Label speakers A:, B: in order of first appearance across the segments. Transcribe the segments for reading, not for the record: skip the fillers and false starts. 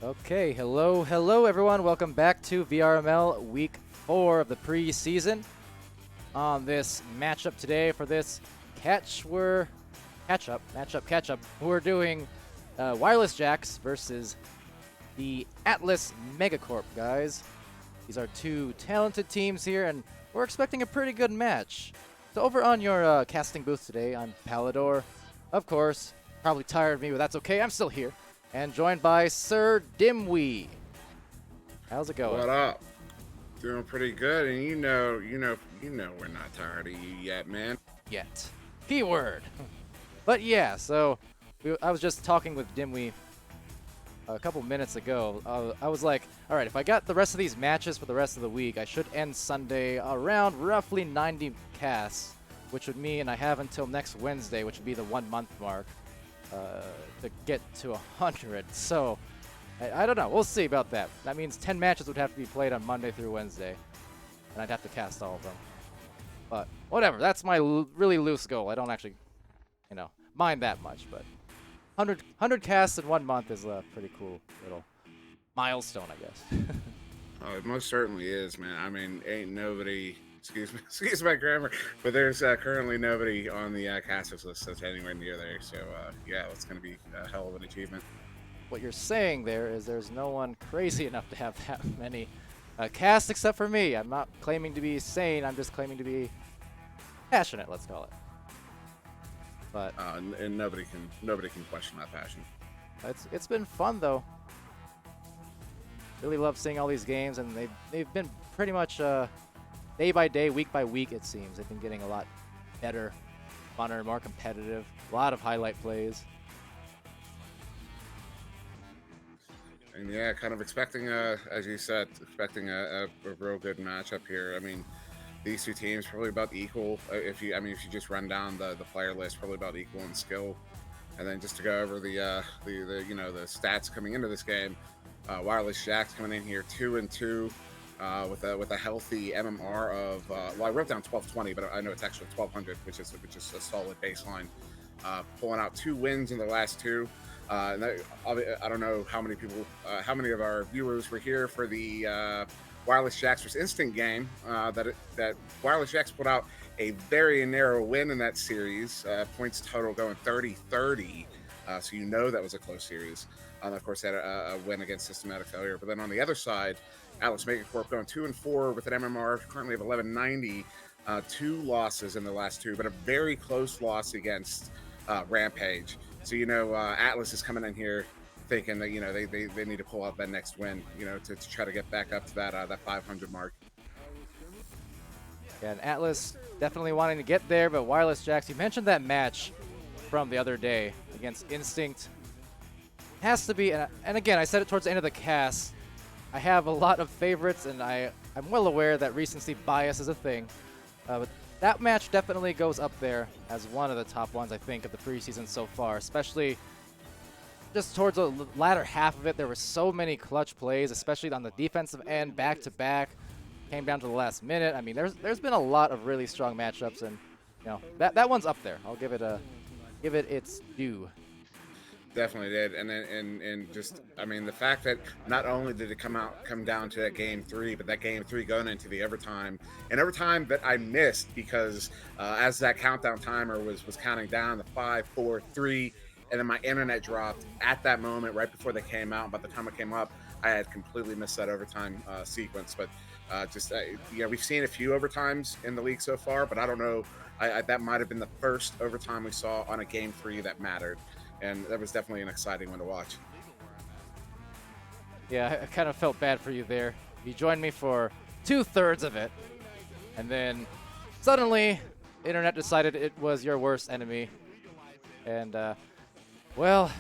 A: Okay, hello everyone. Welcome back to VRML Week 4 of the preseason. On this matchup today for this matchup, we're doing Wireless Jacks versus the Atlas MEG4CORP guys. These are two talented teams here, and we're expecting a pretty good match. So over on your casting booth today, I'm Palidore. Of course, probably tired of me, but that's okay. I'm still here. And joined by SirDimwi. How's it going?
B: What up? Doing pretty good, and you know, we're not tired of you yet, man.
A: Yet. Keyword. But yeah, so I was just talking with Dimwi a couple minutes ago. I was like, all right, if I got the rest of these matches for the rest of the week, I should end Sunday around roughly 90 casts, which would mean I have until next Wednesday, which would be the 1 month mark, to get to 100. So I don't know. We'll see about that. That means 10 matches would have to be played on Monday through Wednesday, and I'd have to cast all of them. But whatever. That's my really loose goal. I don't actually, mind that much. But 100 casts in 1 month is a pretty cool little milestone, I guess.
B: Oh, it most certainly is, man. I mean, ain't nobody. Excuse my grammar, but there's currently nobody on the casters list that's anywhere near there. So yeah, it's going to be a hell of an achievement.
A: What you're saying there is there's no one crazy enough to have that many casts except for me. I'm not claiming to be sane. I'm just claiming to be passionate. Let's call it. But
B: and nobody can question that passion.
A: it's been fun though. Really love seeing all these games, and they've been pretty much day by day, week by week. It seems they've been getting a lot better, funner, more competitive. A lot of highlight plays.
B: And yeah, kind of expecting as you said, expecting a real good matchup here. I mean, these two teams probably about equal. If you just run down the player list, probably about equal in skill. And then just to go over the stats coming into this game, Wireless Jacks coming in here 2-2 with a healthy MMR of I wrote down 1220, but I know it's actually 1200, which is a solid baseline. Pulling out 2 wins in the last 2. And I don't know how many of our viewers were here for the Wireless Jacks vs Instinct game. That Wireless Jacks put out a very narrow win in that series. Points total going 30-30. So that was a close series. Of course, they had a win against Systematic Failure. But then on the other side, Atlas MEG4CORP going 2-4 with an MMR currently of 1190. 2 losses in the last 2, but a very close loss against Rampage. So Atlas is coming in here thinking that they need to pull out that next win, to try to get back up to that 500 mark.
A: Yeah, and Atlas definitely wanting to get there, but Wireless Jacks, you mentioned that match from the other day against Instinct. Has to be, and again, I said it towards the end of the cast, I have a lot of favorites, and I'm well aware that recency bias is a thing, but that match definitely goes up there as one of the top ones, I think, of the preseason so far, especially just towards the latter half of it. There were so many clutch plays, especially on the defensive end, back-to-back. Came down to the last minute. I mean, there's been a lot of really strong matchups, and that one's up there. I'll give it its due.
B: Definitely did, and just the fact that not only did it come down to that game 3, but that game 3 going into the overtime, and overtime that I missed because as that countdown timer was counting down the 5, 4, 3, and then my internet dropped at that moment right before they came out. By the time it came up, I had completely missed that overtime sequence. But we've seen a few overtimes in the league so far, but I don't know. That might have been the first overtime we saw on a game 3 that mattered. And that was definitely an exciting one to watch.
A: Yeah, I kind of felt bad for you there. You joined me for 2/3 of it, and then suddenly, the internet decided it was your worst enemy. And, well,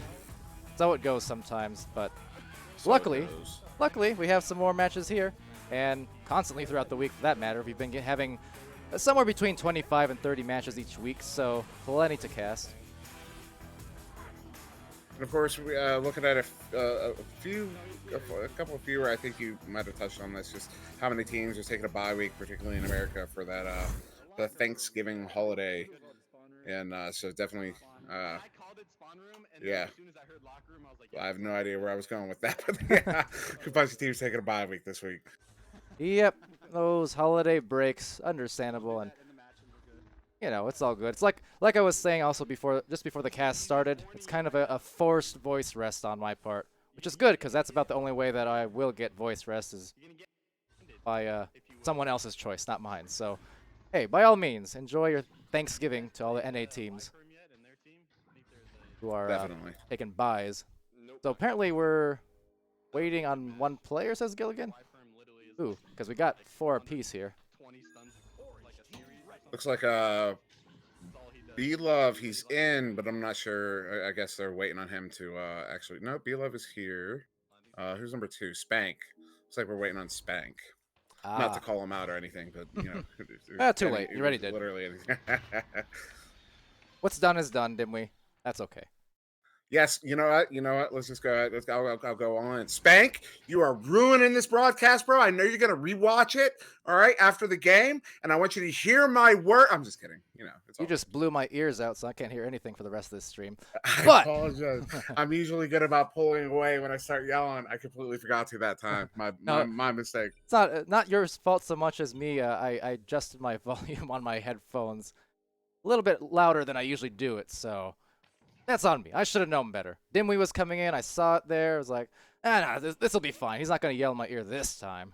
A: so it goes sometimes. But luckily, we have some more matches here, and constantly throughout the week, for that matter. We've been having somewhere between 25 and 30 matches each week, so plenty to cast.
B: And of course, we looking at a couple of fewer. I think you might have touched on this. Just how many teams are taking a bye week, particularly in America, for that the Thanksgiving holiday. And so definitely Yeah. I have no idea where I was going with that, but yeah, a bunch of teams taking a bye week this week.
A: Yep, those holiday breaks, understandable, and it's all good. It's like I was saying also just before the cast started. It's kind of a forced voice rest on my part, which is good because that's about the only way that I will get voice rest is by someone else's choice, not mine. So, hey, by all means, enjoy your Thanksgiving to all the NA teams who are
B: Definitely.
A: taking buys. So apparently we're waiting on one player, says Gilligan. Ooh, because we got 4 apiece here.
B: Looks like B-Love, he's in, but I'm not sure. I guess they're waiting on him to actually. No, B-Love is here. Who's number 2? Spank. Looks like we're waiting on Spank. Not to
A: Ah,
B: call him out or anything, but
A: too late. You already did.
B: Literally anything.
A: What's done is done, didn't we? That's okay.
B: Yes, you know what? You know what? Let's just go ahead. I'll go on. Spank, you are ruining this broadcast, bro. I know you're gonna rewatch it, all right, after the game, and I want you to hear my word. I'm just kidding. It's
A: You
B: all
A: just blew my ears out, so I can't hear anything for the rest of this stream.
B: I
A: But
B: apologize. I'm usually good about pulling away when I start yelling. I completely forgot to that time.
A: No.
B: My mistake.
A: it's not your fault so much as me. I adjusted my volume on my headphones a little bit louder than I usually do it, so that's on me. I should have known better. Dimwi was coming in. I saw it there. I was like, nah, this will be fine. He's not going to yell in my ear this time.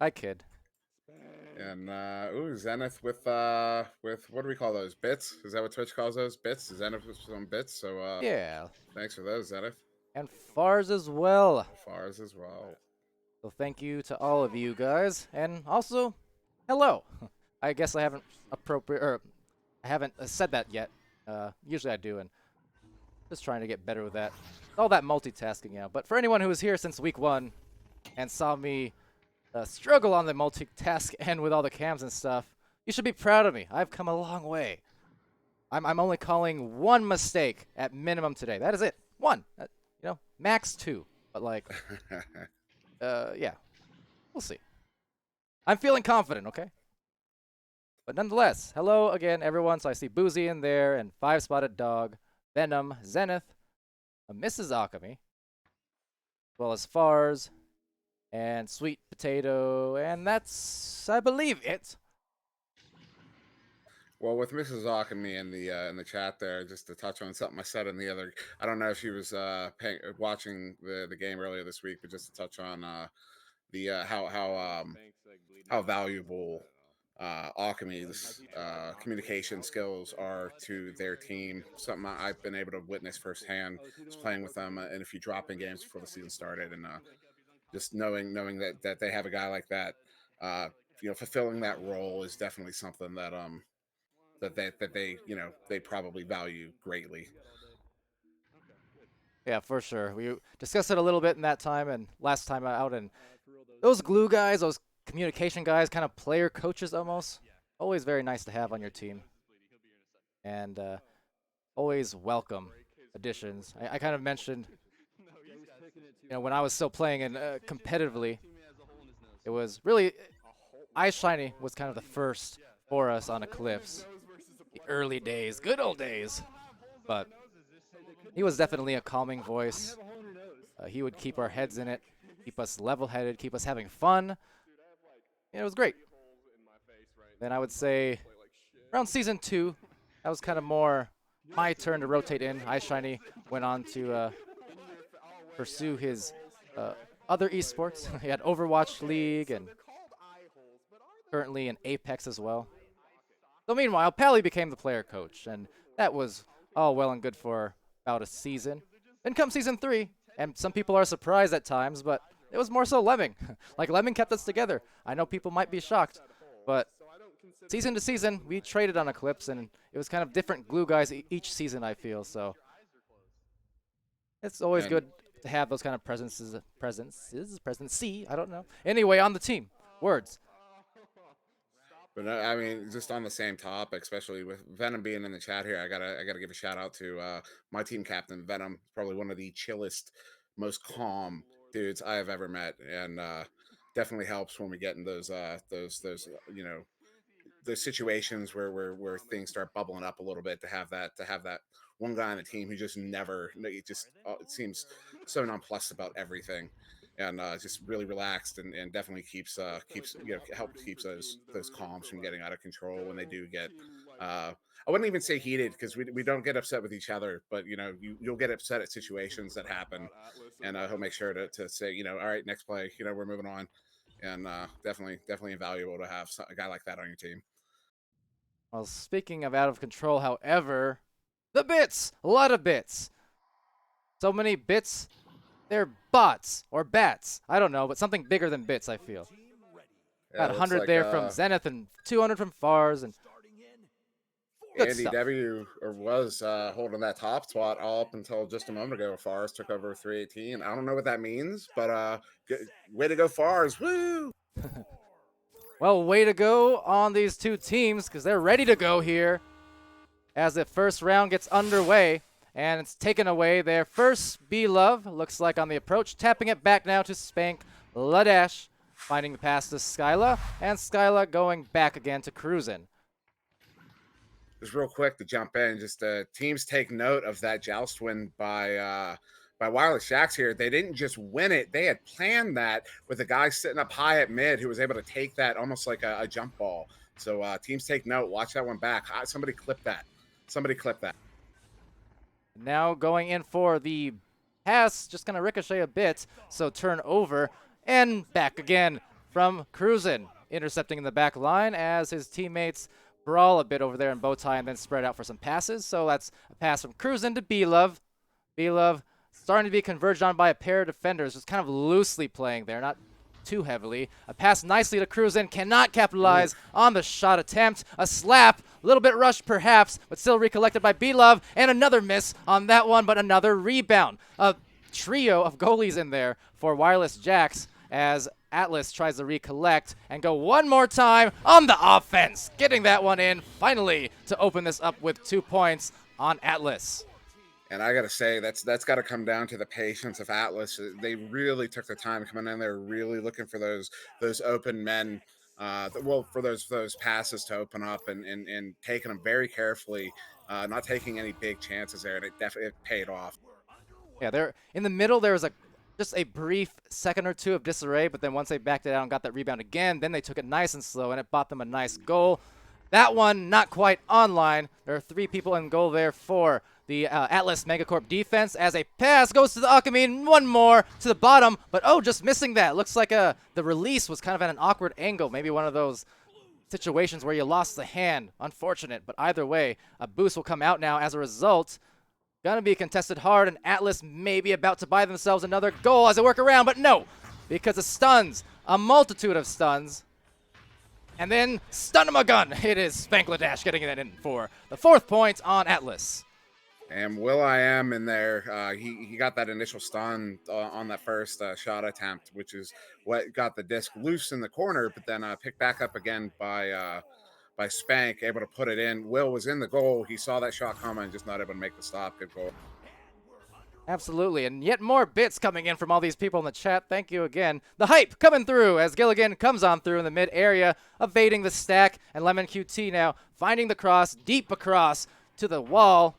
A: I kid.
B: And Zenith with what do we call those? Bits? Is that what Twitch calls those? Bits? Zenith with some bits. So
A: Yeah.
B: thanks for those, Zenith.
A: And Fars as well.
B: Fars as well.
A: So thank you to all of you guys. And also, hello. I guess I haven't I haven't said that yet. Usually I do, and just trying to get better with that. All that multitasking now. But for anyone who was here since week 1 and saw me struggle on the multitask end with all the cams and stuff, you should be proud of me. I've come a long way. I'm only calling 1 mistake at minimum today. That is it. 1. Max 2. But like, yeah, we'll see. I'm feeling confident, okay? But nonetheless, hello again, everyone. So I see Boozy in there, and 5-Spotted Dog, Venom, Zenith, Mrs. Alchemy, as well as Fars, and Sweet Potato, and that's, I believe, it.
B: Well, with Mrs. Alchemy in the chat there, just to touch on something I said in the other, I don't know if she was watching the game earlier this week, but just to touch on the how valuable Alchemy's communication skills are to their team. Something I've been able to witness firsthand. Just playing with them in a few drop-in games before the season started, and just knowing that they have a guy like that, fulfilling that role is definitely something that they probably value greatly.
A: Yeah, for sure. We discussed it a little bit in that time and last time out, and those glue guys, those communication guys, kind of player coaches almost, always very nice to have on your team. And always welcome additions. I kind of mentioned, when I was still playing and competitively, it was really, Ice Shiny was kind of the first for us on Eclipse. The early days, good old days. But he was definitely a calming voice. He would keep our heads in it, keep us level-headed, keep us having fun. And it was great. Then I would say around Season 2, that was kind of more my turn to rotate in. Ice Shiny went on to pursue his other esports. He had Overwatch League and currently in Apex as well. So meanwhile, Pally became the player coach, and that was all well and good for about a season. Then comes Season 3, and some people are surprised at times, but it was more so Lemming. Like, Lemming kept us together. I know people might be shocked, but season to season, we traded on Eclipse, and it was kind of different glue guys each season, I feel, so it's always good to have those kind of presences, I don't know. Anyway, on the team, words.
B: But I mean, just on the same topic, especially with Venom being in the chat here, I gotta give a shout out to my team captain, Venom. Probably one of the chillest, most calm dudes I have ever met, and definitely helps when we get in those the situations where things start bubbling up a little bit, to have that one guy on the team who just never, it seems so nonplussed about everything, and just really relaxed, and definitely keeps helps keeps those calms from getting out of control when they do get. I wouldn't even say heated, because we don't get upset with each other, but you'll get upset at situations that happen, and he'll make sure to say, all right, next play, we're moving on, and definitely invaluable to have a guy like that on your team.
A: Well, speaking of out of control, however, the bits! A lot of bits. So many bits, they're bots or bats. I don't know, but something bigger than bits, I feel.
B: Yeah,
A: Got
B: it looks
A: 100
B: like
A: there from Zenith and 200 from Fars and good
B: Andy
A: stuff.
B: W was holding that top spot all up until just a moment ago. Fars took over 318. I don't know what that means, but way to go, Fars! Woo!
A: Well, way to go on these two teams because they're ready to go here as the first round gets underway. And it's taken away their first B-Love, looks like on the approach. Tapping it back now to Spank Ladash, finding the pass to Skyla. And Skyla going back again to Cruisin'.
B: Just real quick to jump in, just teams take note of that joust win by Wireless Jacks here. They didn't just win it; they had planned that with a guy sitting up high at mid who was able to take that almost like a jump ball. So teams take note. Watch that one back. Somebody clip that. Somebody clip that.
A: Now going in for the pass, just going to ricochet a bit, so turn over and back again from Cruisin', intercepting in the back line as his teammates brawl a bit over there in Bowtie and then spread out for some passes. So that's a pass from Cruisin' to B-Love. B-Love starting to be converged on by a pair of defenders, just kind of loosely playing there, not too heavily. A pass nicely to Cruisin', cannot capitalize on the shot attempt. A slap, a little bit rushed perhaps, but still recollected by B-Love, and another miss on that one, but another rebound. A trio of goalies in there for Wireless Jacks as Atlas tries to recollect and go one more time on the offense, getting that one in finally to open this up with 2 points on Atlas.
B: And I got to say, that's got to come down to the patience of Atlas. They really took the time coming in there, really looking for those open men, for those passes to open up, and taking them very carefully, not taking any big chances there, and it definitely paid off.
A: Yeah, there in the middle there was just a brief second or two of disarray, but then once they backed it out and got that rebound again, then they took it nice and slow, and it bought them a nice goal. That one not quite online. There are 3 people in goal there for the Atlas MEG4CORP defense as a pass goes to the Alchemy and one more to the bottom, but just missing that. Looks like the release was kind of at an awkward angle, maybe one of those situations where you lost the hand. Unfortunate, but either way, a boost will come out now as a result. Gonna be contested hard, and Atlas may be about to buy themselves another goal as they work around, but no, because of stuns, a multitude of stuns. And then Stun-em-a-gun. It is Spankladash getting that in for the 4th point on Atlas.
B: And Will.i.am in there, he got that initial stun on that first shot attempt, which is what got the disc loose in the corner, but then picked back up again by Spank, able to put it in. Will was in the goal. He saw that shot coming, just not able to make the stop. Good goal.
A: Absolutely, and yet more bits coming in from all these people in the chat. Thank you again. The hype coming through as Gilligan comes on through in the mid area, evading the stack, and Lemon QT now finding the cross deep across to the wall,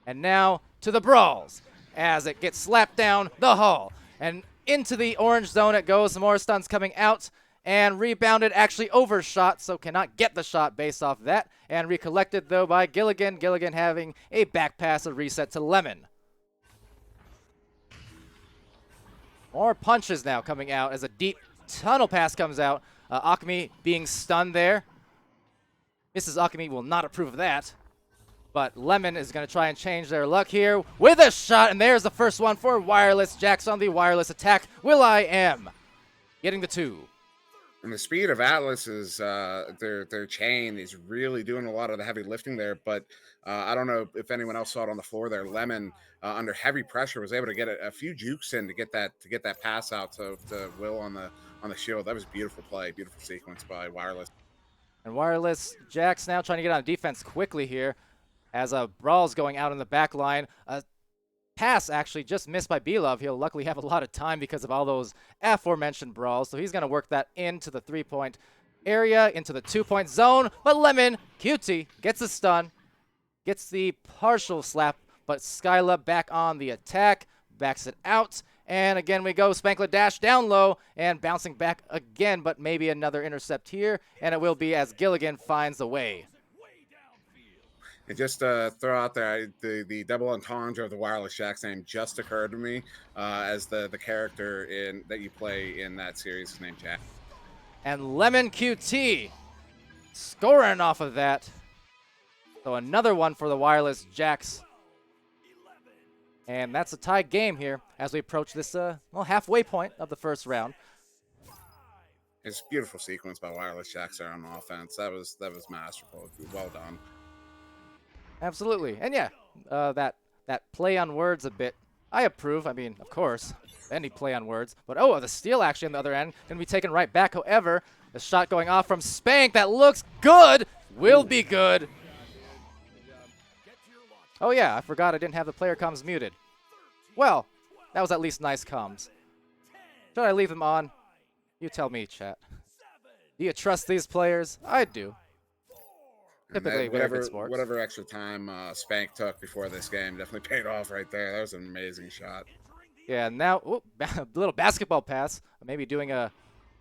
A: and now to the brawls as it gets slapped down the hall. And into the orange zone it goes. Some more stuns coming out, and rebounded, actually overshot, so cannot get the shot based off that, and recollected though by Gilligan. Gilligan having a back pass, a reset to Lemon. More punches now coming out as a deep tunnel pass comes out. Akami being stunned there. Mrs. Akami will not approve of that. But Lemon is going to try and change their luck here with a shot, and there's the first one for Wireless Jacks on the wireless attack. Will.i.am getting the 2.
B: And the speed of Atlas is their chain is really doing a lot of the heavy lifting there. But I don't know if anyone else saw it on the floor there. Lemon under heavy pressure was able to get a few jukes in to get that pass out to Will on the shield. That was a beautiful play, beautiful sequence by Wireless.
A: And Wireless Jacks now trying to get on defense quickly here as Brawl's going out in the back line. Pass actually just missed by B-Love. He'll luckily have a lot of time because of all those aforementioned brawls, so he's going to work that into the 3-point area into the 2-point zone, but Lemon, cutie, gets the stun, gets the partial slap, but Skyla back on the attack, backs it out, and again we go, Spankla dash down low, and bouncing back again, but maybe another intercept here, and it will be as Gilligan finds the way.
B: And just throw out there, the double entendre of the Wireless Jack's name just occurred to me as the character that you play in that series is named Jack.
A: And Lemon QT scoring off of that. So another one for the Wireless Jacks. And that's a tied game here as we approach this halfway point of the first round.
B: It's a beautiful sequence by Wireless Jacks there on offense. That was masterful. Well done.
A: Absolutely. And yeah, that play on words a bit, I approve. I mean, of course, any play on words. But oh, the steal actually on the other end can be taken right back. However, the shot going off from Spank that looks good, will be good. Oh yeah, I forgot I didn't have the player comms muted. Well, that was at least nice comms. Should I leave them on? You tell me, chat. Do you trust these players? I do. Typically,
B: whatever extra time Spank took before this game definitely paid off right there. That was an amazing shot.
A: Yeah, now a little basketball pass. Maybe doing a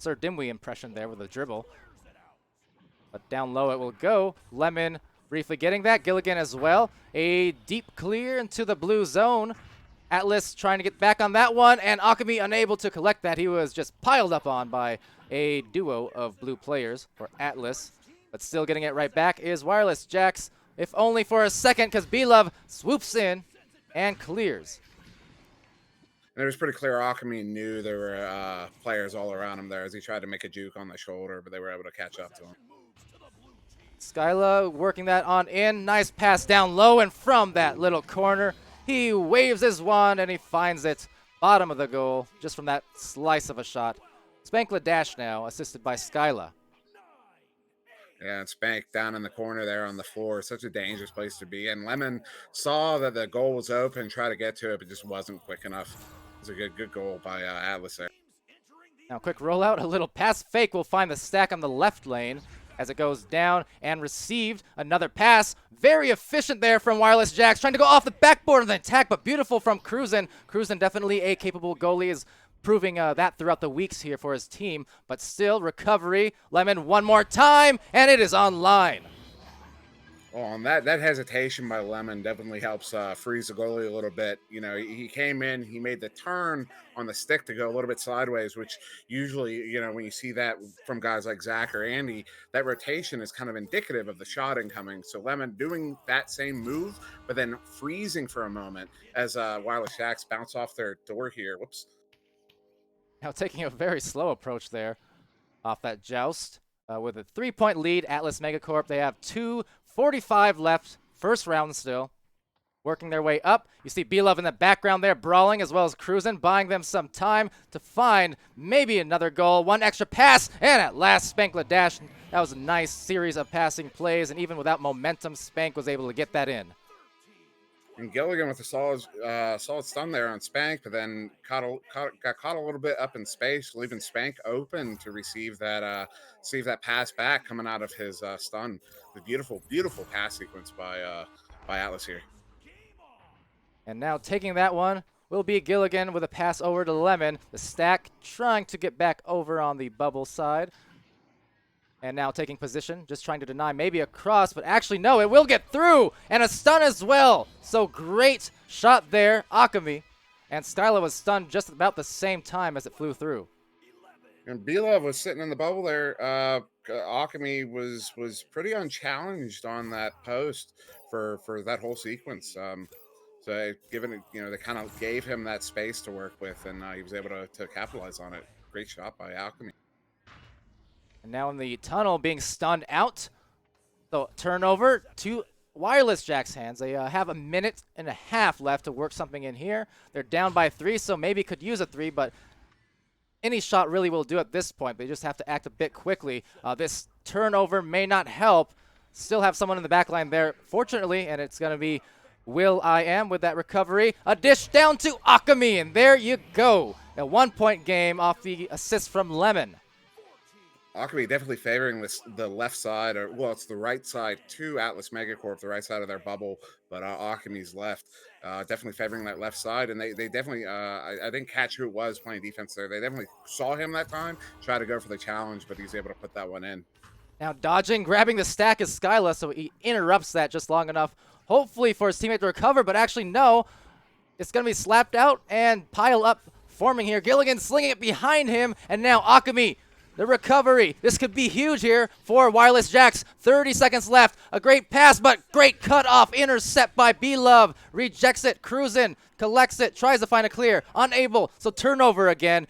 A: SirDimwi impression there with a dribble. But down low it will go. Lemon briefly getting that. Gilligan as well. A deep clear into the blue zone. Atlas trying to get back on that one, and Akami unable to collect that. He was just piled up on by a duo of blue players for Atlas. But still getting it right back is Wireless Jacks, if only for a second, because B-Love swoops in and clears.
B: And it was pretty clear Akami knew there were players all around him there as he tried to make a juke on the shoulder, but they were able to catch up to him.
A: Skyla working that on in. Nice pass down low, and from that little corner, he waves his wand and he finds it. Bottom of the goal, just from that slice of a shot. Spankla dash now, assisted by Skyla.
B: Yeah, and Spank down in the corner there on the floor. Such a dangerous place to be. And Lemon saw that the goal was open, tried to get to it, but just wasn't quick enough. It was a good goal by Atlas there.
A: Now quick rollout, a little pass fake will find the stack on the left lane as it goes down and received. Another pass, very efficient there from Wireless Jacks, trying to go off the backboard of the attack, but beautiful from Cruzen. Cruzen definitely a capable goalie, is proving that throughout the weeks here for his team, but still recovery. Lemon one more time, and it is online.
B: Well, and that hesitation by Lemon definitely helps freeze the goalie a little bit. You know, he came in, he made the turn on the stick to go a little bit sideways, which usually, you know, when you see that from guys like Zach or Andy, that rotation is kind of indicative of the shot incoming. So Lemon doing that same move, but then freezing for a moment as Wireless Jacks bounce off their door here. Whoops.
A: Now taking a very slow approach there off that joust. With a 3-point lead, Atlas MEG4CORP, they have 2:45 left, first round still. Working their way up. You see B-Love in the background there, brawling, as well as Cruzen, buying them some time to find maybe another goal. One extra pass, and at last, Spankla dash. That was a nice series of passing plays, and even without momentum, Spank was able to get that in.
B: And Gilligan with a solid stun there on Spank, but then got caught a little bit up in space, leaving Spank open to receive that pass back coming out of his stun. The beautiful pass sequence by Atlas here.
A: And now taking that one will be Gilligan with a pass over to Lemon. The stack trying to get back over on the bubble side. And now taking position, just trying to deny maybe a cross, but actually no, it will get through, and a stun as well. So great shot there, Akami. And Skyla was stunned just about the same time as it flew through.
B: And B-Love was sitting in the bubble there. Akami was pretty unchallenged on that post for that whole sequence. So given it, you know, they kind of gave him that space to work with, and he was able to capitalize on it. Great shot by Akami.
A: And now in the tunnel, being stunned out. So turnover to Wireless Jack's hands. They have a minute and a half left to work something in here. They're down by 3, so maybe could use a 3, but any shot really will do at this point. They just have to act a bit quickly. This turnover may not help. Still have someone in the back line there, fortunately, and it's going to be Will.I.Am with that recovery. A dish down to Akami, and there you go. A 1-point game off the assist from Lemon.
B: Alchemy definitely favoring the left side, or well, it's the right side to Atlas Megacorp, the right side of their bubble, but Alchemy's left. Definitely favoring that left side, and they definitely I didn't catch who it was playing defense there. They definitely saw him that time, tried to go for the challenge, but he's able to put that one in.
A: Now dodging, grabbing the stack is Skyla, so he interrupts that just long enough, hopefully for his teammate to recover, but actually no. It's going to be slapped out and pile up forming here. Gilligan slinging it behind him, and now Alchemy, the recovery. This could be huge here for Wireless Jax. 30 seconds left. A great pass, but great cutoff. Intercept by B-Love. Rejects it, cruising, collects it, tries to find a clear. Unable, so turnover again.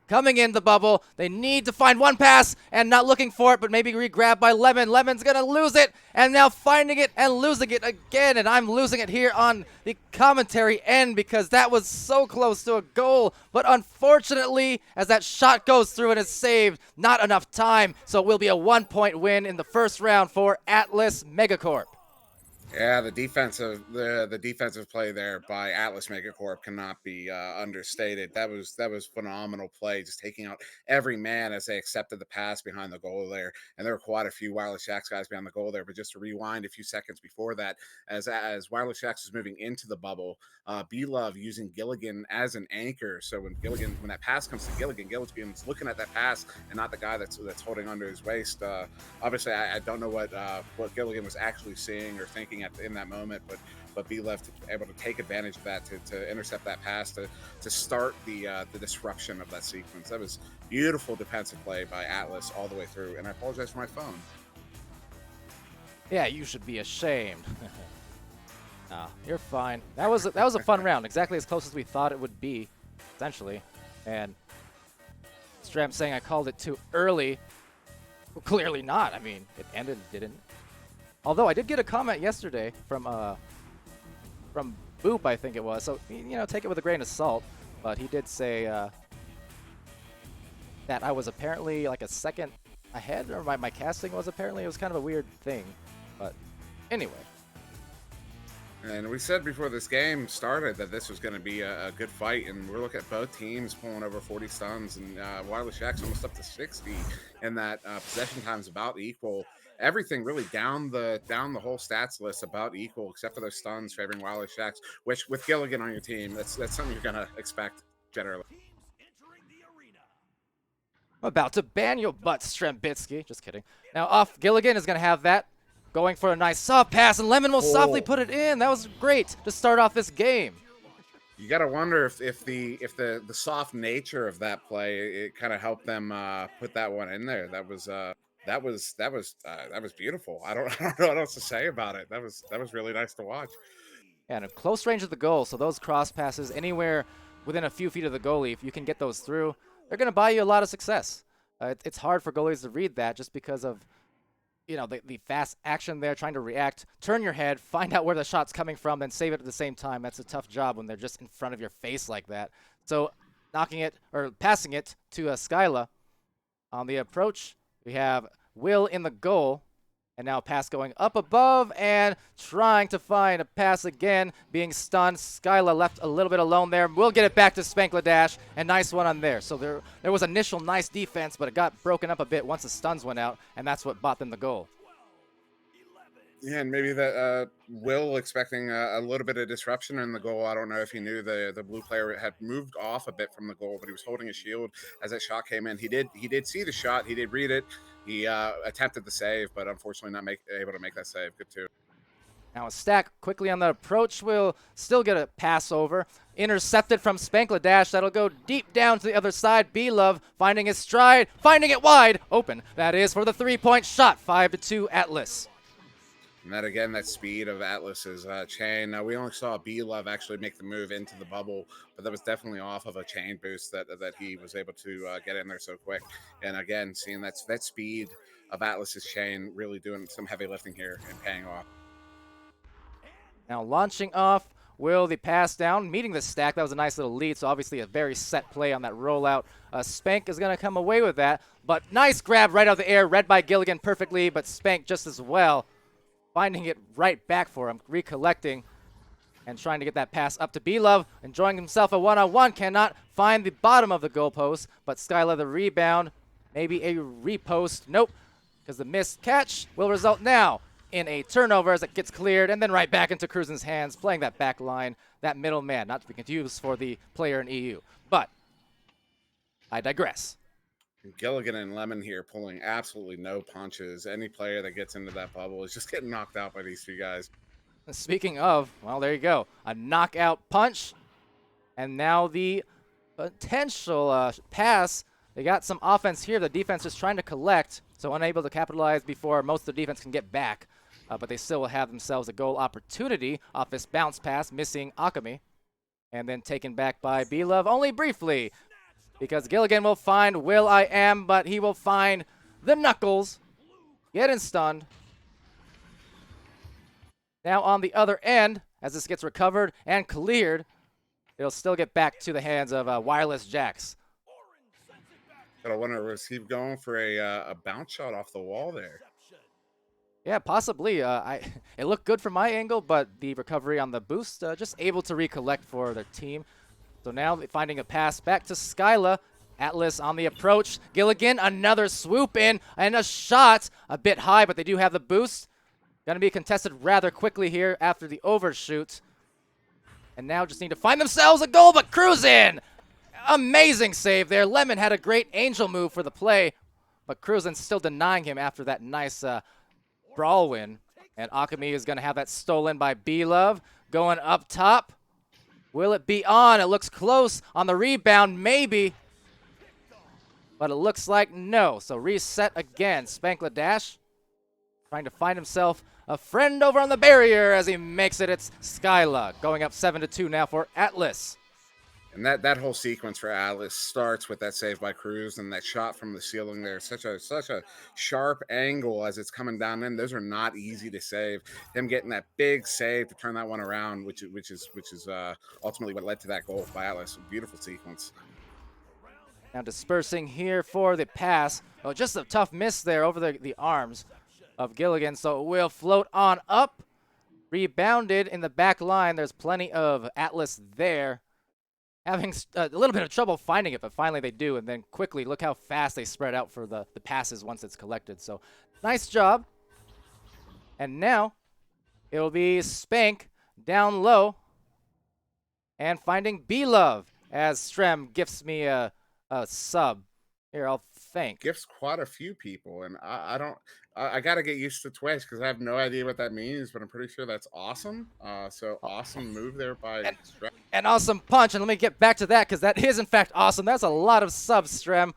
A: Coming in the bubble, they need to find one pass and not looking for it, but maybe re-grab by Lemon. Lemon's gonna lose it, and now finding it and losing it again, and I'm losing it here on the commentary end because that was so close to a goal, but unfortunately, as that shot goes through and is saved, not enough time, so it will be a 1-point win in the first round for Atlas Megacorp.
B: Yeah, the defensive play there by Atlas Megacorp cannot be understated. That was phenomenal play, just taking out every man as they accepted the pass behind the goal there. And there were quite a few Wireless Jacks guys behind the goal there. But just to rewind a few seconds before that, as Wireless Jacks was moving into the bubble, B-Love using Gilligan as an anchor. So when that pass comes to Gilligan's looking at that pass and not the guy that's holding under his waist. Obviously, I don't know what Gilligan was actually seeing or thinking in that moment, but B-Love able to take advantage of that to intercept that pass to start the disruption of that sequence. That was beautiful defensive play by Atlas all the way through. And I apologize for my phone.
A: Yeah, you should be ashamed. Nah, you're fine. That was a fun round, exactly as close as we thought it would be, essentially. And Stram saying I called it too early. Well, clearly not. I mean, it ended, didn't. Although I did get a comment yesterday from Boop, I think it was. So take it with a grain of salt. But he did say that I was apparently like a second ahead, or my casting was apparently. It was kind of a weird thing. But anyway.
B: And we said before this game started that this was going to be a good fight, and we're looking at both teams pulling over 40 stuns, and Wireless Jack's almost up to 60, and that possession time's about equal. Everything really down the whole stats list about equal, except for those stuns favoring Wireless Jacks, which with Gilligan on your team, that's something you're going to expect generally.
A: I'm about to ban your butt, Strembitsky. Just kidding. Now off Gilligan is going to have that. Going for a nice soft pass, and Lemon will softly put it in. That was great to start off this game.
B: You got to wonder if the soft nature of that play, it kind of helped them put that one in there. That was beautiful. I don't know what else to say about it. That was really nice to watch.
A: Yeah, and a close range of the goal, so those cross passes anywhere within a few feet of the goalie, if you can get those through, they're going to buy you a lot of success. It's hard for goalies to read that just because of the fast action there, trying to react, turn your head, find out where the shot's coming from, then save it at the same time. That's a tough job when they're just in front of your face like that. So knocking it, or passing it to Skyla. On the approach, we have Will in the goal, and now a pass going up above and trying to find a pass again, being stunned. Skyla left a little bit alone there. We'll get it back to Spankladash, and nice one on there. So there was initial nice defense, but it got broken up a bit once the stuns went out, and that's what bought them the goal.
B: Yeah, and maybe that Will expecting a little bit of disruption in the goal. I don't know if he knew the blue player had moved off a bit from the goal, but he was holding his shield as that shot came in. He did see the shot. He did read it. He attempted the save, but unfortunately not able to make that save. Good too.
A: Now a stack quickly on the approach will still get a pass over. Intercepted from Spankladash. That'll go deep down to the other side. B-Love finding his stride, finding it wide open. That is for the 3-point shot. 5-2 Atlas.
B: And that, again, that speed of Atlas's chain. Now, we only saw B-Love actually make the move into the bubble, but that was definitely off of a chain boost that he was able to get in there so quick. And, again, seeing that speed of Atlas's chain really doing some heavy lifting here and paying off.
A: Now launching off, Will the pass down, meeting the stack. That was a nice little lead, so obviously a very set play on that rollout. Spank is going to come away with that, but nice grab right out of the air, read by Gilligan perfectly, but Spank just as well. Finding it right back for him, recollecting, and trying to get that pass up to B-Love, enjoying himself a one-on-one, cannot find the bottom of the goalpost, but Skyla the rebound, Maybe a repost. Nope, because the missed catch will result now in a turnover as it gets cleared, and then right back into Cruisen's hands, playing that back line, that middle man, not to be confused for the player in EU. But I digress.
B: Gilligan and Lemon here pulling absolutely no punches. Any player that gets into that bubble is just getting knocked out by these two guys.
A: Speaking of, well, there you go. A knockout punch, and now the potential pass. They got some offense here. The defense is trying to collect, so unable to capitalize before most of the defense can get back. But they still will have themselves a goal opportunity off this bounce pass, missing Akami. And then taken back by B-Love only briefly, because Gilligan will find will.i.am, but he will find the Knuckles, getting stunned. Now on the other end, as this gets recovered and cleared, it'll still get back to the hands of Wireless Jax.
B: But I wonder, was he going for a bounce shot off the wall there?
A: Yeah, possibly. It looked good from my angle, but the recovery on the boost, just able to recollect for their team. So now finding a pass back to Skyla. Atlas on the approach. Gilligan, another swoop in, and a shot. A bit high, but they do have the boost. Going to be contested rather quickly here after the overshoot. And now just need to find themselves a goal, but Cruisin! Amazing save there. Lemon had a great angel move for the play, but Cruisin still denying him after that nice brawl win. And Akami is going to have that stolen by B-Love. Going up top. Will it be on? It looks close on the rebound, maybe. But it looks like no. So reset again. Spankladash trying to find himself a friend over on the barrier as he makes it. It's Skyla going up 7-2 now for Atlas.
B: And that whole sequence for Atlas starts with that save by Cruz and that shot from the ceiling there. Such a sharp angle as it's coming down in. Those are not easy to save. Him getting that big save to turn that one around, which is ultimately what led to that goal by Atlas. Beautiful sequence.
A: Now dispersing here for the pass. Oh, just a tough miss there over the arms of Gilligan. So it will float on up. Rebounded in the back line. There's plenty of Atlas there. Having a little bit of trouble finding it, but finally they do. And then quickly, look how fast they spread out for the passes once it's collected. So nice job. And now it will be Spank down low and finding B-Love as Strem gifts me a sub. Here, I'll thank.
B: Gifts quite a few people, and I got to get used to Twitch because I have no idea what that means, but I'm pretty sure that's awesome. So awesome move there by Strem.
A: An awesome punch, and let me get back to that because that is in fact awesome. That's a lot of subs, Strem.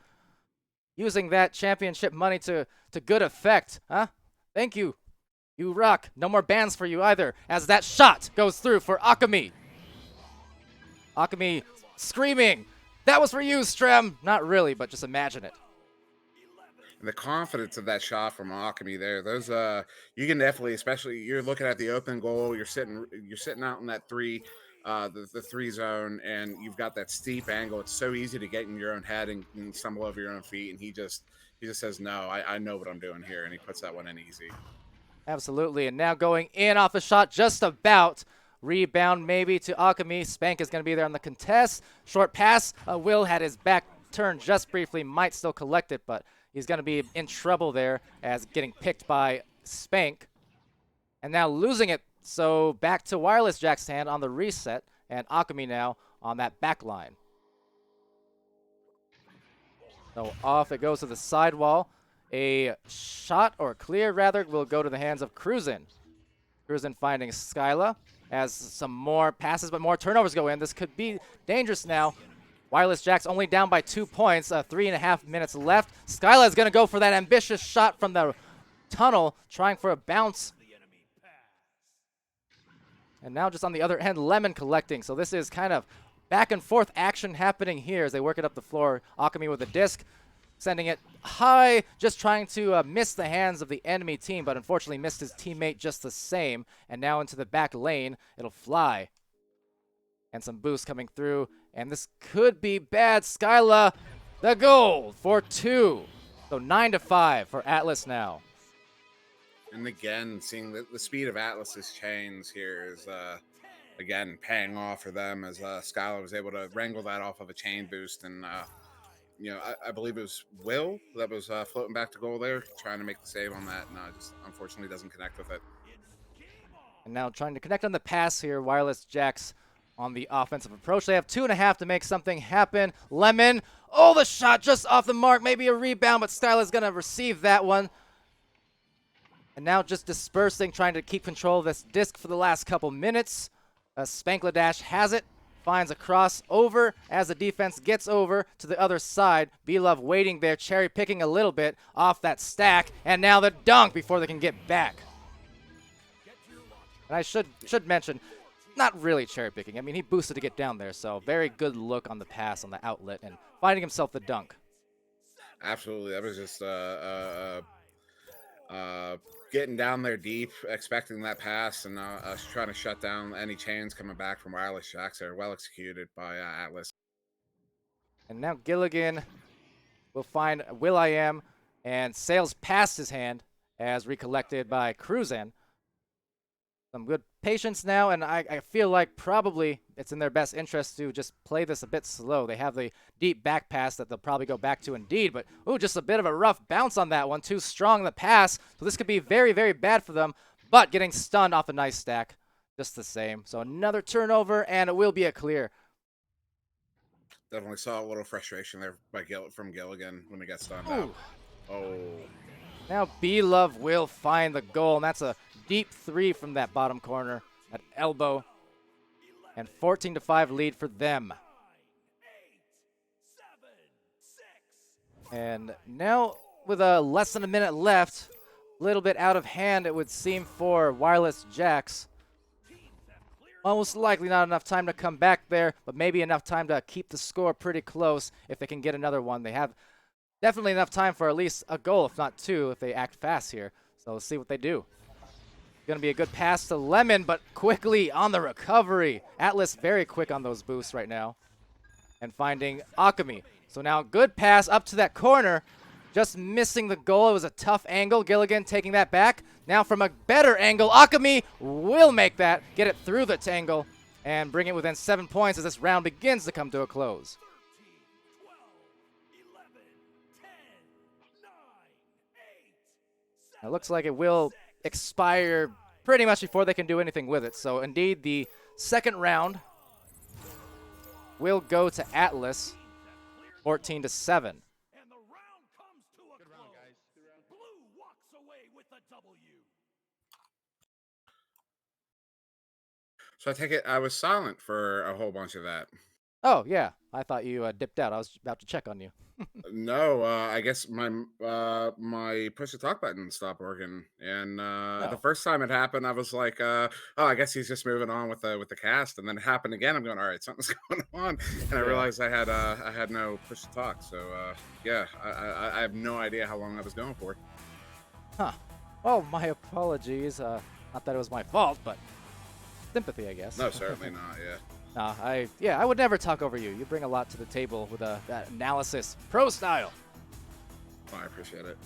A: Using that championship money to good effect, huh? Thank you. You rock. No more bans for you either, as that shot goes through for Akami. Akami screaming. That was for you, Strem. Not really, but just imagine it.
B: And the confidence of that shot from Akami there, those you can definitely, especially you're looking at the open goal, you're sitting out in that the 3 zone, and you've got that steep angle. It's so easy to get in your own head and stumble over your own feet, and he just says, no, I know what I'm doing here, and he puts that one in easy.
A: Absolutely, and now going in off the shot just about. Rebound maybe to Akami. Spank is going to be there on the contest. Short pass. Will had his back turned just briefly. Might still collect it, but he's going to be in trouble there as getting picked by Spank. And now losing it. So back to Wireless Jack's hand on the reset. And Akami now on that back line. So off it goes to the sidewall. A shot, or clear rather, will go to the hands of Cruisin. Cruisin finding Skyla. As some more passes, but more turnovers go in. This could be dangerous now. Wireless Jack's only down by 2 points. 3.5 minutes left. Skyla is going to go for that ambitious shot from the tunnel, trying for a bounce. And now just on the other end, Lemon collecting. So this is kind of back and forth action happening here as they work it up the floor. Akami with the disc, sending it high, just trying to miss the hands of the enemy team, but unfortunately missed his teammate just the same. And now into the back lane, it'll fly. And some boost coming through, and this could be bad. Skyla, the goal for 2. So 9-5 for Atlas now.
B: And again, seeing the speed of Atlas's chains here is, again, paying off for them as Skyla was able to wrangle that off of a chain boost and you know, I believe it was Will that was floating back to goal there, trying to make the save on that. No, just unfortunately doesn't connect with it.
A: And now trying to connect on the pass here, Wireless Jacks on the offensive approach. They have 2.5 to make something happen. Lemon, oh, the shot just off the mark. Maybe a rebound, but Styla is going to receive that one. And now just dispersing, trying to keep control of this disc for the last couple minutes. Spankladash has it, finds a cross over as the defense gets over to the other side. B-Love waiting there, cherry picking a little bit off that stack. And now the dunk before they can get back. And I should mention, not really cherry picking. I mean, he boosted to get down there, so very good look on the pass on the outlet and finding himself the dunk.
B: Absolutely, that was just getting down there deep, expecting that pass, and us trying to shut down any chains coming back from Wireless Jacks. Are well executed by Atlas.
A: And now Gilligan will find Will.i.am, and sails past his hand as recollected by Cruzan. Some good patience now, and I feel like probably it's in their best interest to just play this a bit slow. They have the deep back pass that they'll probably go back to indeed, but ooh, just a bit of a rough bounce on that one. Too strong the pass, so this could be very, very bad for them, but getting stunned off a nice stack just the same. So another turnover, and it will be a clear.
B: Definitely saw a little frustration there from Gilligan when he got stunned out. Oh.
A: Now B-Love will find the goal, and that's a deep three from that bottom corner at elbow. And 14-5 lead for them. And now with less than a minute left, a little bit out of hand it would seem for Wireless Jacks. Most likely not enough time to come back there, but maybe enough time to keep the score pretty close if they can get another one. They have definitely enough time for at least a goal, if not two, if they act fast here. So let's see what they do. Going to be a good pass to Lemon, but quickly on the recovery. Atlas very quick on those boosts right now. And finding Akami. So now good pass up to that corner. Just missing the goal. It was a tough angle. Gilligan taking that back. Now from a better angle, Akami will make that. Get it through the tangle and bring it within 7 points as this round begins to come to a close. It looks like it will expire pretty much before they can do anything with it. So indeed, the second round will go to Atlas, 14-7.
C: And the round comes to a close. Blue walks away with the W.
B: So I take it I was silent for a whole bunch of that.
A: Oh, yeah. I thought you dipped out. I was about to check on you.
B: No, I guess my push to talk button stopped working, and the first time it happened, I was like, "Oh, I guess he's just moving on with the cast." And then it happened again. I'm going, "All right, something's going on," and I realized I had no push to talk. So yeah, I have no idea how long I was going for.
A: Huh. Well, my apologies. Not that it was my fault, but sympathy, I guess.
B: No, certainly not. Yeah.
A: I would never talk over you. You bring a lot to the table with that analysis, pro style.
B: Oh, I appreciate it.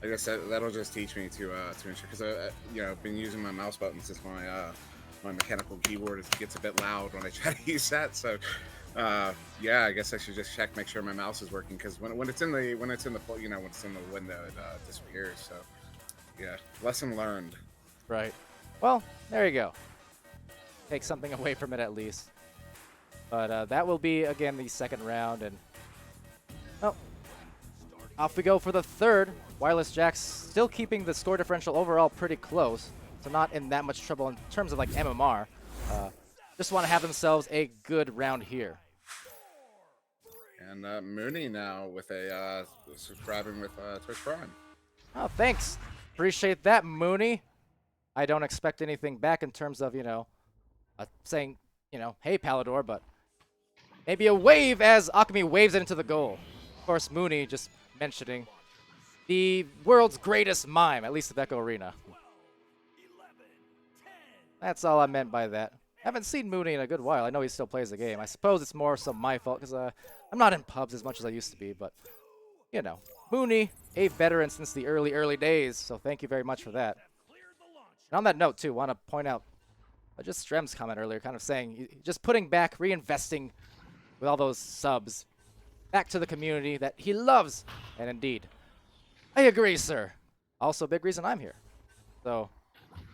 B: I guess that'll just teach me to ensure, because I've been using my mouse button since my mechanical keyboard gets a bit loud when I try to use that. So yeah, I guess I should just make sure my mouse is working, because when it's in the window, it disappears. So yeah, lesson learned.
A: Right. Well, there you go. Take something away from it at least. But that will be, again, the second round. And off we go for the third. Wireless Jacks still keeping the score differential overall pretty close. So not in that much trouble in terms of like MMR. Just want to have themselves a good round here.
B: And Mooney now with subscribing with Twitch Prime.
A: Oh, thanks. Appreciate that, Mooney. I don't expect anything back in terms of, saying, hey, Palidore, but maybe a wave as Akami waves it into the goal. Of course, Mooney just mentioning the world's greatest mime, at least at Echo Arena. That's all I meant by that. Haven't seen Mooney in a good while. I know he still plays the game. I suppose it's more so my fault because I'm not in pubs as much as I used to be, but, Mooney, a veteran since the early days, so thank you very much for that. And on that note, too, want to point out just Strem's comment earlier, kind of saying, just putting back, reinvesting with all those subs. back to the community that he loves. And indeed, I agree, sir. Also, a big reason I'm here. So,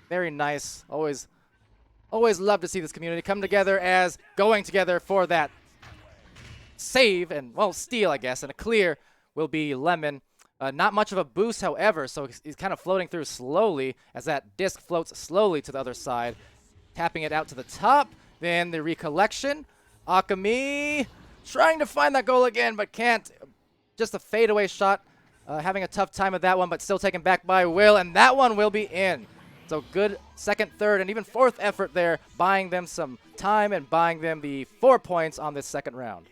A: very nice. Always love to see this community come together as going together for that save and, well, steal, I guess. And a clear will be Lemon. Not much of a boost, however, so he's kind of floating through slowly as that disc floats slowly to the other side, tapping it out to the top. Then the recollection. Akami trying to find that goal again, but can't. Just a fadeaway shot. Having a tough time with that one, but still taken back by Will, and that one will be in. So good second, third, and even fourth effort there, buying them some time and buying them the 4 points on this second round.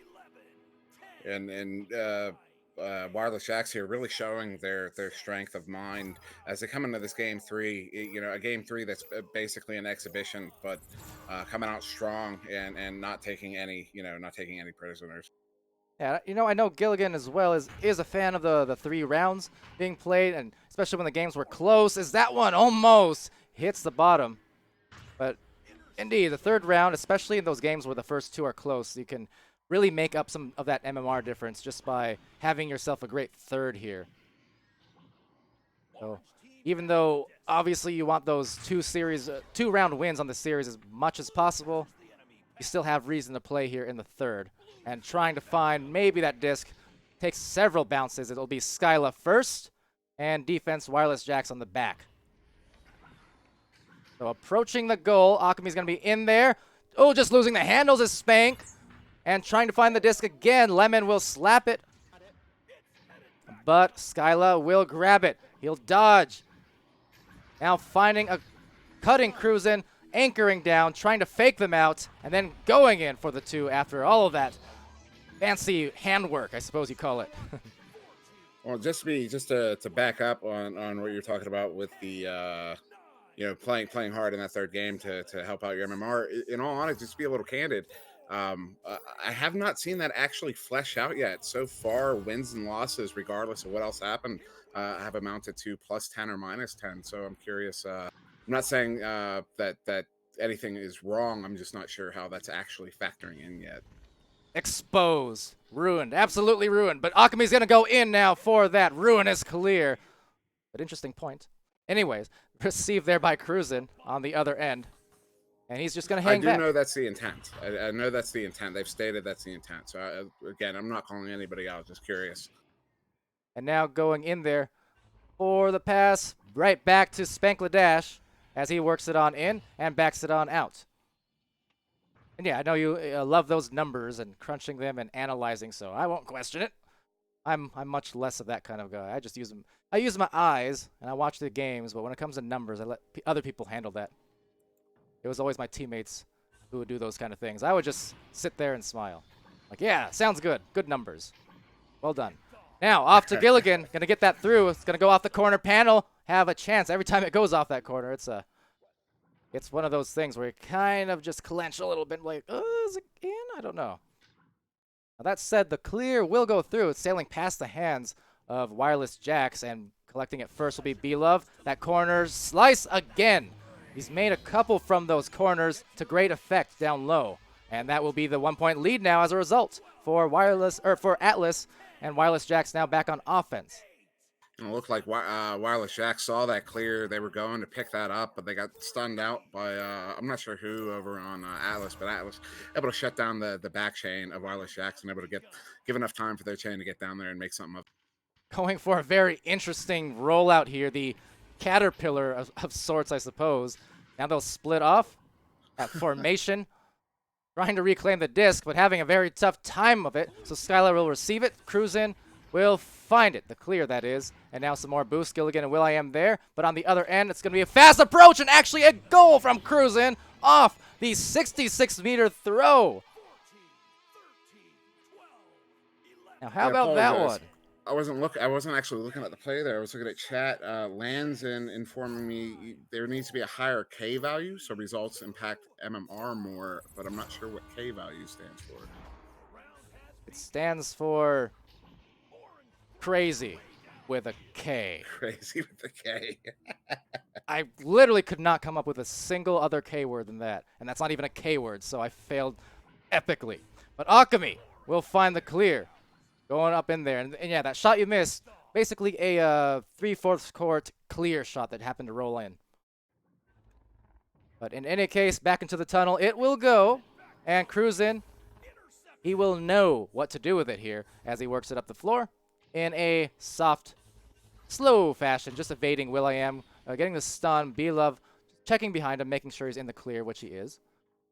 B: And Wireless Jacks here really showing their strength of mind as they come into this game 3. You know, a game 3 that's basically an exhibition, but coming out strong and not taking any prisoners.
A: Yeah, you know, I know Gilligan as well is a fan of the 3 rounds being played, and especially when the games were close, as that one almost hits the bottom. But indeed, the third round, especially in those games where the first 2 are close, you can really make up some of that MMR difference just by having yourself a great third here. So even though obviously you want those 2 round wins on the series as much as possible, you still have reason to play here in the third. And trying to find maybe that disc takes several bounces. It'll be Skyla first, and defense Wireless Jacks on the back. So approaching the goal, Akami's going to be in there. Oh, just losing the handles is Spank. And trying to find the disc again. Lemon will slap it. But Skyla will grab it. He'll dodge. Now finding a cutting Cruisin', anchoring down, trying to fake them out, and then going in for the 2 after all of that fancy handwork, I suppose you call it.
B: Well, just to back up on what you're talking about with the playing hard in that third game to help out your MMR. In all honesty, just to be a little candid, I have not seen that actually flesh out yet. So far, wins and losses, regardless of what else happened, have amounted to +10 or -10. So I'm curious. I'm not saying that anything is wrong. I'm just not sure how that's actually factoring in yet.
A: Exposed. Ruined. Absolutely ruined. But Akami's going to go in now for that. Ruin is clear. But interesting point. Anyways, received there by Cruisin' on the other end. And he's just going to hang back.
B: I do know that's the intent. I know that's the intent. They've stated that's the intent. So, again, I'm not calling anybody out. Just curious.
A: And now going in there for the pass. Right back to Spankladash as he works it on in and backs it on out. And yeah, I know you love those numbers and crunching them and analyzing, so I won't question it. I'm much less of that kind of guy. I just use them. I use my eyes and I watch the games, but when it comes to numbers, I let other people handle that. It was always my teammates who would do those kind of things. I would just sit there and smile. Like, yeah, sounds good. Good numbers. Well done. Now, off to Gilligan. Going to get that through. It's going to go off the corner panel. Have a chance. Every time it goes off that corner, it's one of those things where you kind of just clench a little bit like, is it in? I don't know. Now, that said, the clear will go through. It's sailing past the hands of Wireless Jacks, and collecting it first will be B-Love. That corner slice again. He's made a couple from those corners to great effect down low. And that will be the 1-point lead now as a result for Atlas, and Wireless Jacks now back on offense.
B: It looked like Wireless Jacks saw that clear. They were going to pick that up, but they got stunned out by, I'm not sure who over on Atlas, but Atlas able to shut down the back chain of Wireless Jacks and able to give enough time for their chain to get down there and make something up.
A: Going for a very interesting rollout here, the caterpillar of sorts, I suppose. Now they'll split off at formation, trying to reclaim the disc, but having a very tough time of it. So Skylar will receive it, Cruisin' will find it, the clear that is, and now some more boost. Gilligan and will.i.am there, but on the other end, it's going to be a fast approach and actually a goal from Cruisin' off the 66-meter throw. Now, how about that one?
B: I wasn't actually looking at the play there. I was looking at chat. Lands and informing me there needs to be a higher K value, so results impact MMR more, but I'm not sure what K value stands for.
A: It stands for crazy with a K.
B: Crazy with a K.
A: I literally could not come up with a single other K word than that, and that's not even a K word, so I failed epically. But Akami will find the clear. going up in there. And yeah, that shot you missed, basically a 3/4 court clear shot that happened to roll in. But in any case, back into the tunnel, it will go. And cruise in. He will know what to do with it here as he works it up the floor in a soft, slow fashion, just evading will.i.am, getting the stun. B-Love checking behind him, making sure he's in the clear, which he is.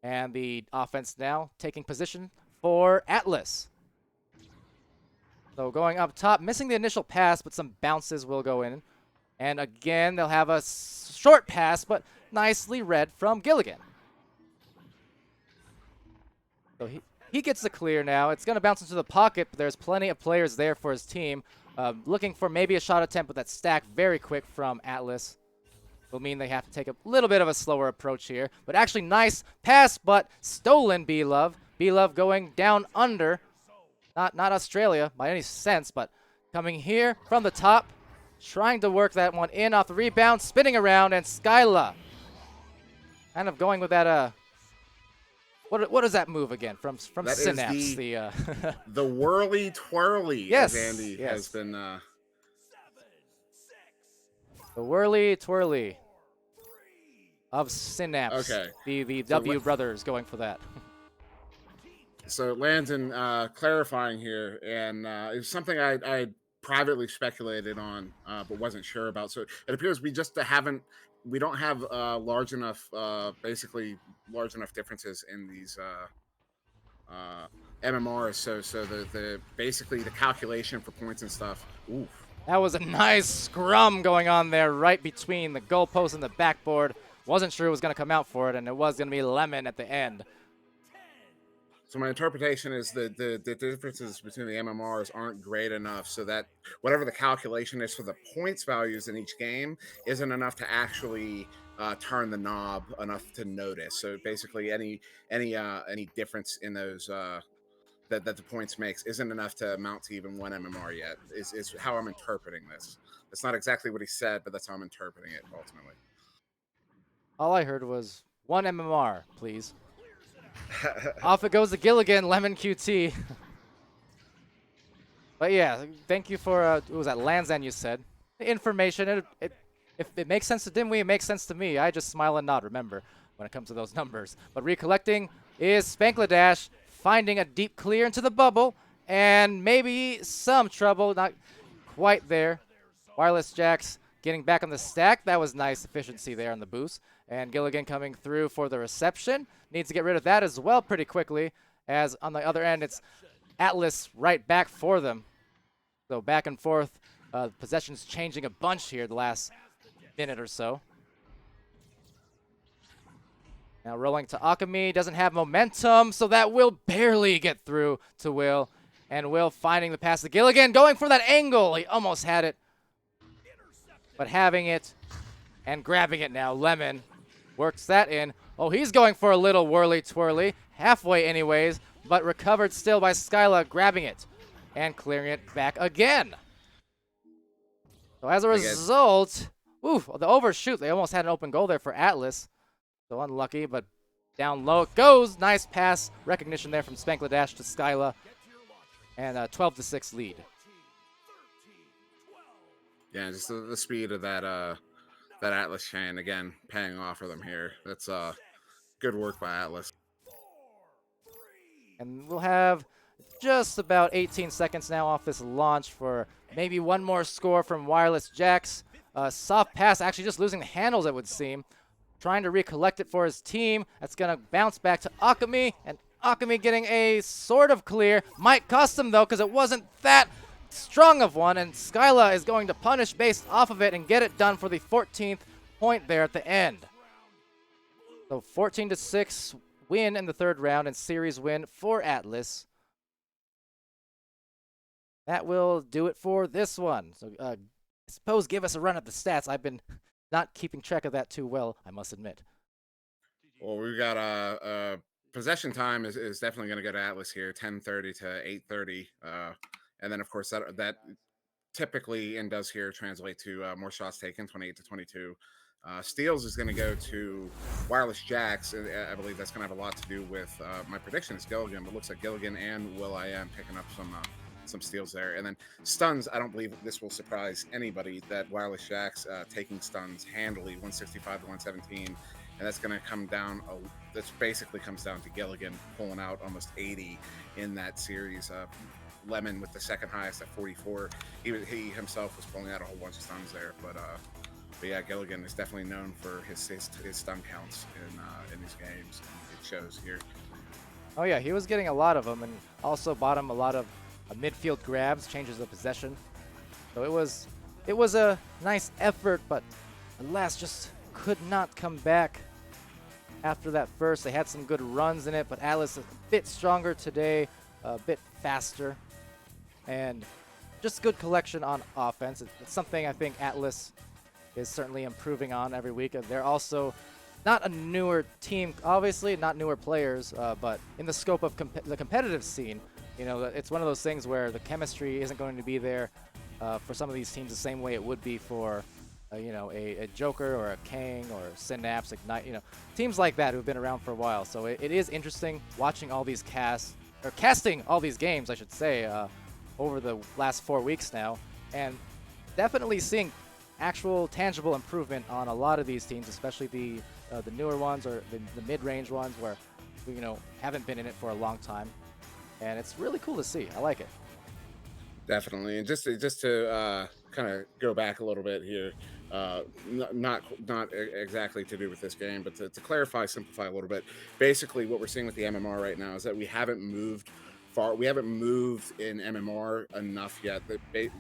A: And the offense now taking position for Atlas. So going up top, missing the initial pass, but some bounces will go in. And again, they'll have a short pass, but nicely read from Gilligan. So he gets the clear now. It's going to bounce into the pocket, but there's plenty of players there for his team. Looking for maybe a shot attempt, but that stack very quick from Atlas will mean they have to take a little bit of a slower approach here. But actually, nice pass, but stolen B-Love. B-Love going down under. Not Australia by any sense, but coming here from the top, trying to work that one in off the rebound, spinning around, and Skyla kind of going with that. What is that move again from
B: That
A: Synapse?
B: is
A: The
B: the whirly twirly,
A: Yes,
B: as Andy
A: yes.
B: has been.
A: the whirly twirly of Synapse.
B: Okay.
A: The
B: So
A: W brothers going for that.
B: So Landon clarifying here, and it's something I privately speculated on, but wasn't sure about. So it appears we don't have basically large enough differences in these MMRs. So the basically the calculation for points and stuff. Oof.
A: That was a nice scrum going on there right between the goalpost and the backboard. Wasn't sure it was going to come out for it, and it was going to be Lemon at the end.
B: So my interpretation is that the differences between the MMRs aren't great enough, so that whatever the calculation is for the points values in each game isn't enough to actually turn the knob enough to notice. So basically, any difference in those that the points makes isn't enough to amount to even one MMR yet. Is how I'm interpreting this. That's not exactly what he said, but that's how I'm interpreting it ultimately.
A: All I heard was one MMR, please. Off it goes to Gilligan, Lemon QT. But yeah, thank you for, what was that, Lanzan you said. The information, if it makes sense to Dimwi, it makes sense to me. I just smile and nod, remember, when it comes to those numbers. But recollecting is Spankladash finding a deep clear into the bubble, and maybe some trouble, not quite there. Wireless Jacks getting back on the stack. That was nice efficiency there on the boost. And Gilligan coming through for the reception. Needs to get rid of that as well pretty quickly, as on the other end, it's Atlas right back for them. So back and forth. Possessions changing a bunch here the last minute or so. Now rolling to Akami. Doesn't have momentum, so that will barely get through to Will. And Will finding the pass to Gilligan. Going for that angle. He almost had it. But having it and grabbing it now. Lemon works that in. Oh, he's going for a little whirly-twirly. Halfway anyways, but recovered still by Skyla, grabbing it and clearing it back again. So as a result, the overshoot. They almost had an open goal there for Atlas. So unlucky, but down low it goes. Nice pass recognition there from Spankladash to Skyla. And a 12-6 lead.
B: Yeah, just the speed of that Atlas chain, again, paying off for them here. That's good work by Atlas.
A: And we'll have just about 18 seconds now off this launch for maybe one more score from Wireless Jacks. Soft pass, actually just losing the handles, it would seem. Trying to recollect it for his team. That's going to bounce back to Akami, and Akami getting a sort of clear. Might cost him, though, because it wasn't that strong of one, and Skyla is going to punish based off of it and get it done for the 14th point there at the end. So 14-6 win in the third round and series win for Atlas. That will do it for this one. So I suppose give us a run at the stats. I've been not keeping track of that too well, I must admit.
B: Well, we've got possession time is definitely going to go to Atlas here, 10:30 to 8:30. And then, of course, that typically and does here translate to more shots taken, 28 to 22. Steals is going to go to Wireless Jacks. I believe that's going to have a lot to do with my prediction is Gilligan, but it looks like Gilligan and will.i.am picking up some steals there. And then stuns, I don't believe this will surprise anybody that Wireless Shack's taking stuns handily, 165 to 117, and that's going to come down. This basically comes down to Gilligan pulling out almost 80 in that series. Lemon with the second highest at 44. He himself was pulling out a whole bunch of stuns there, but yeah, Gilligan is definitely known for his stun counts in his games. And it shows here.
A: Oh yeah, he was getting a lot of them, and also bought him a lot of midfield grabs, changes of possession. So it was a nice effort, but alas, just could not come back after that first. They had some good runs in it, but Atlas a bit stronger today, a bit faster, and just good collection on offense. It's something I think Atlas is certainly improving on every week. They're also not a newer team, obviously, not newer players, but in the scope of the competitive scene, you know, it's one of those things where the chemistry isn't going to be there for some of these teams the same way it would be for, you know, a Joker or a Kang or Synapse, Ignite, you know, teams like that who've been around for a while. So it is interesting watching all these casting all these games, I should say, over the last 4 weeks now, and definitely seeing actual tangible improvement on a lot of these teams, especially the newer ones or the mid-range ones where we, you know, haven't been in it for a long time, and it's really cool to see. I like it.
B: Definitely, and just to kind of go back a little bit here, not exactly to do with this game, but to clarify, simplify a little bit. Basically, what we're seeing with the MMR right now is that we haven't moved far. We haven't moved in MMR enough yet.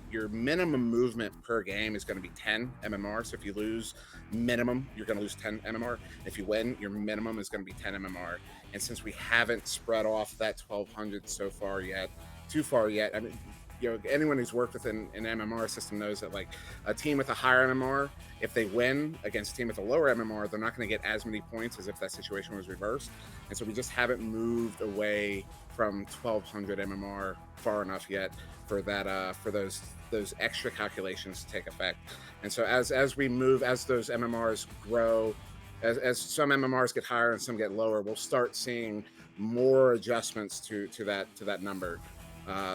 B: Your minimum movement per game is going to be 10 MMR. So if you lose minimum, you're going to lose 10 MMR. If you win, your minimum is going to be 10 MMR. And since we haven't spread off that 1200 so far yet, too far yet, I mean, you know, anyone who's worked with an MMR system knows that, like, a team with a higher MMR, if they win against a team with a lower MMR, they're not going to get as many points as if that situation was reversed. And so we just haven't moved away from 1200 MMR far enough yet for that for those extra calculations to take effect. And so as we move, as those MMRs grow, as some MMRs get higher and some get lower, we'll start seeing more adjustments to that number.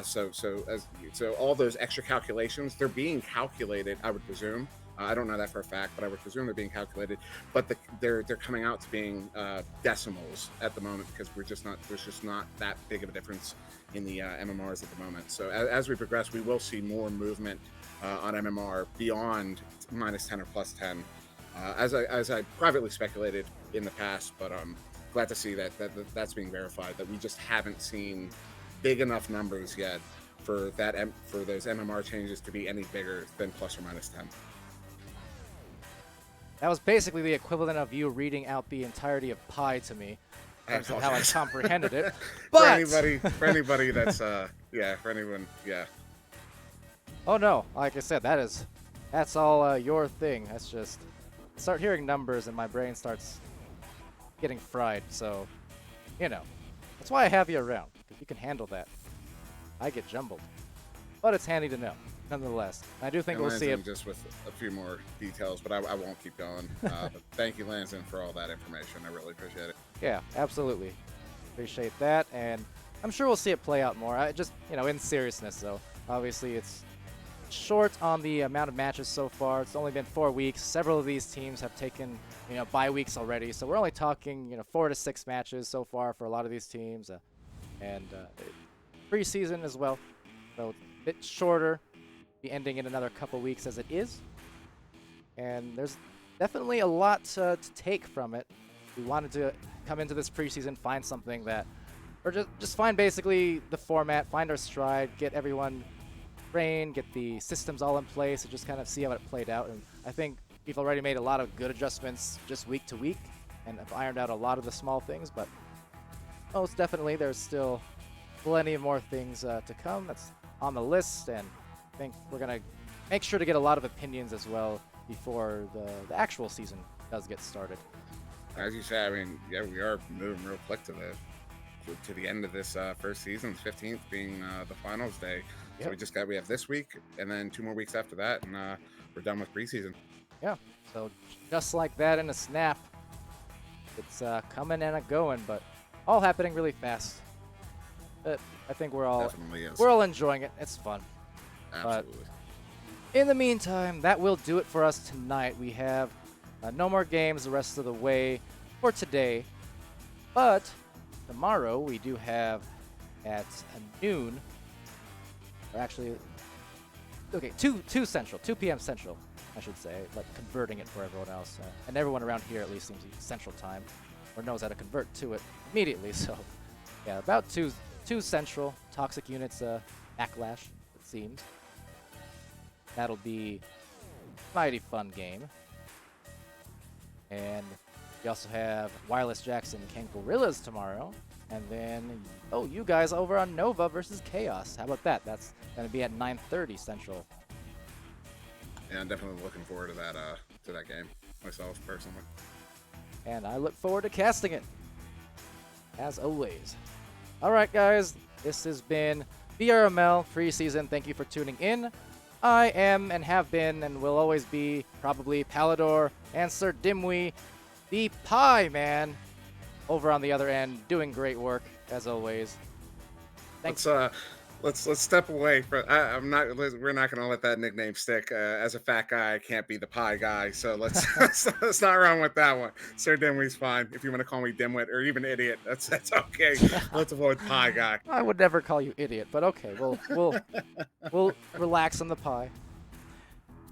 B: So all those extra calculations, they're being calculated, I would presume. I don't know that for a fact, but I would presume they're being calculated. But they're coming out to being decimals at the moment, because there's just not that big of a difference in the MMRs at the moment. So as we progress, we will see more movement on MMR beyond -10 or +10, as I privately speculated in the past. But I'm glad to see that's being verified, that we just haven't seen big enough numbers yet for those MMR changes to be any bigger than ±10.
A: That was basically the equivalent of you reading out the entirety of Pi to me, in terms of how I comprehended it. But
B: for anybody that's for anyone, yeah.
A: Oh no, like I said, that's all your thing. That's just start hearing numbers and my brain starts getting fried. So, you know, that's why I have you around, because you can handle that. I get jumbled, but it's handy to know, nonetheless. I do think we'll see it
B: just with a few more details, but I won't keep going. But thank you, Lansden, for all that information. I really appreciate it.
A: Yeah, absolutely. Appreciate that, and I'm sure we'll see it play out more. I just, you know, in seriousness, though, obviously it's short on the amount of matches so far. It's only been 4 weeks. Several of these teams have taken, you know, bye weeks already, so we're only talking, you know, 4 to 6 matches so far for a lot of these teams, and preseason as well. So a bit shorter, be ending in another couple weeks as it is, and there's definitely a lot to take from it. We wanted to come into this preseason, find something that, or just find basically the format, find our stride, get everyone trained, get the systems all in place, and just kind of see how it played out. And I think we've already made a lot of good adjustments just week to week, and have ironed out a lot of the small things, but most definitely there's still plenty of more things to come that's on the list, and I think we're going to make sure to get a lot of opinions as well before the actual season does get started.
B: As you said, I mean, yeah, we are moving real quick to the end of this first season, 15th being the finals day.
A: Yep.
B: So we have this week, and then 2 more weeks after that, and we're done with preseason.
A: Yeah, so just like that in a snap, it's coming and a going, but all happening really fast. I think we're all
B: Definitely is.
A: we're all enjoying it. It's fun.
B: Absolutely.
A: In the meantime, that will do it for us tonight. We have no more games the rest of the way for today. But tomorrow we do have at noon, or actually, okay, 2 p.m. Central, I should say, like converting it for everyone else. And everyone around here at least seems to use Central Time, or knows how to convert to it immediately. So, yeah, about 2 Central, Toxic Units Backlash, it seems. That'll be a mighty fun game. And we also have Wireless Jackson Ken Gorillas tomorrow. And then, oh, you guys over on Nova versus Chaos. How about that? That's going to be at 9:30 Central.
B: Yeah, I'm definitely looking forward to that game myself personally.
A: And I look forward to casting it, as always. All right, guys, this has been VRML preseason. Thank you for tuning in. I am and have been and will always be probably Palidore and SirDimwi, the Pie Man, over on the other end, doing great work as always. Thanks.
B: Let's step away from. We're not going to let that nickname stick. As a fat guy, I can't be the pie guy. So let's let's not run with that one. Sir Dimwit's fine. If you want to call me dimwit or even idiot, that's okay. Let's avoid pie guy.
A: I would never call you idiot, but okay, we'll relax on the pie.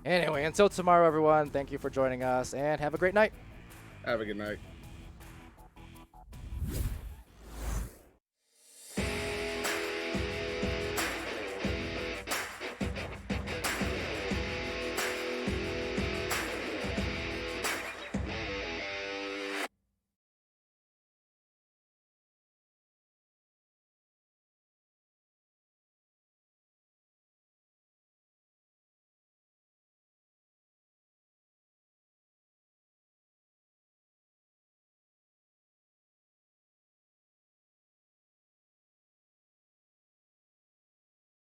A: Anyway, until tomorrow, everyone. Thank you for joining us, and have a great night.
B: Have a good night.